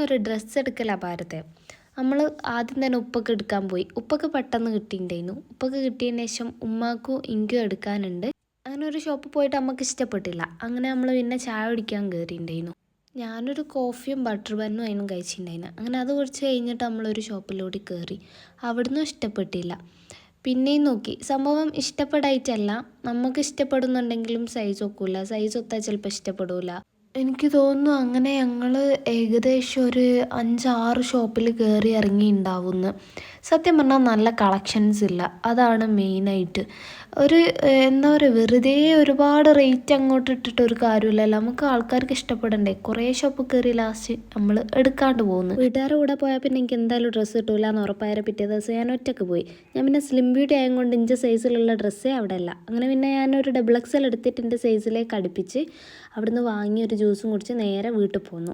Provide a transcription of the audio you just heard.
ഒരു ഡ്രസ്സ് എടുക്കലാണ് ഭാരതേ. നമ്മൾ ആദ്യം തന്നെ ഉപ്പൊക്കെ എടുക്കാൻ പോയി. ഉപ്പൊക്കെ പെട്ടെന്ന് കിട്ടിയിട്ടുണ്ടായിരുന്നു. ഉപ്പൊക്കെ കിട്ടിയതിന് ശേഷം ഉമ്മാക്കും ഇങ്കും എടുക്കാനുണ്ട്. അങ്ങനെ ഒരു ഷോപ്പിൽ പോയിട്ട് നമുക്ക് ഇഷ്ടപ്പെട്ടില്ല. അങ്ങനെ നമ്മൾ പിന്നെ ചായ കുടിക്കാൻ കയറിയിട്ടുണ്ടായിരുന്നു. ഞാനൊരു കോഫിയും ബട്ടർ ബന്നും അതിനും കഴിച്ചിട്ടുണ്ടായിരുന്നു. അങ്ങനെ അത് കുടിച്ച് കഴിഞ്ഞിട്ട് നമ്മളൊരു ഷോപ്പിലൂടെ കയറി. അവിടുന്ന് ഇഷ്ടപ്പെട്ടില്ല. പിന്നെയും നോക്കി. സംഭവം ഇഷ്ടപ്പെടായിട്ടല്ല, നമുക്ക് ഇഷ്ടപ്പെടുന്നുണ്ടെങ്കിലും സൈസ് ഒക്കില്ല. സൈസ് ഒത്താൽ ചിലപ്പോൾ ഇഷ്ടപ്പെടില്ല. എനിക്ക് തോന്നുന്നു അങ്ങനെ ഞങ്ങൾ ഏകദേശം ഒരു 5-6 ഷോപ്പിൽ കയറി ഇറങ്ങി ഉണ്ടാവുമെന്ന്. സത്യം പറഞ്ഞാൽ നല്ല കളക്ഷൻസ് ഇല്ല, അതാണ് മെയിനായിട്ട്. ഒരു എന്താ പറയുക, വെറുതെ ഒരുപാട് റേറ്റ് അങ്ങോട്ട് ഇട്ടിട്ട് ഒരു കാര്യമില്ലല്ലോ. നമുക്ക് ആൾക്കാർക്ക് ഇഷ്ടപ്പെടണ്ടേ. കുറേ ഷോപ്പ് കയറി ലാസ്റ്റ് നമ്മൾ എടുക്കാണ്ട് പോകുന്നു. വീട്ടുകാരുടെ കൂടെ പോയാൽ പിന്നെ എനിക്ക് എന്തായാലും ഡ്രസ്സ് കിട്ടില്ല എന്ന് ഉറപ്പായ പിറ്റേ ദിവസം ഞാൻ ഒറ്റയ്ക്ക് പോയി. ഞാൻ പിന്നെ സ്ലിം ബ്യൂട്ടി ആയതുകൊണ്ട് ഇഞ്ച് സൈസിലുള്ള ഡ്രസ്സേ അവിടെ അല്ല. അങ്ങനെ പിന്നെ ഞാനൊരു XXL എടുത്തിട്ട് എൻ്റെ സൈസിലേക്ക് അടുപ്പിച്ച് അവിടുന്ന് വാങ്ങി ഒരു ജ്യൂസും കുടിച്ച് നേരെ വീട്ടിൽ പോന്നു.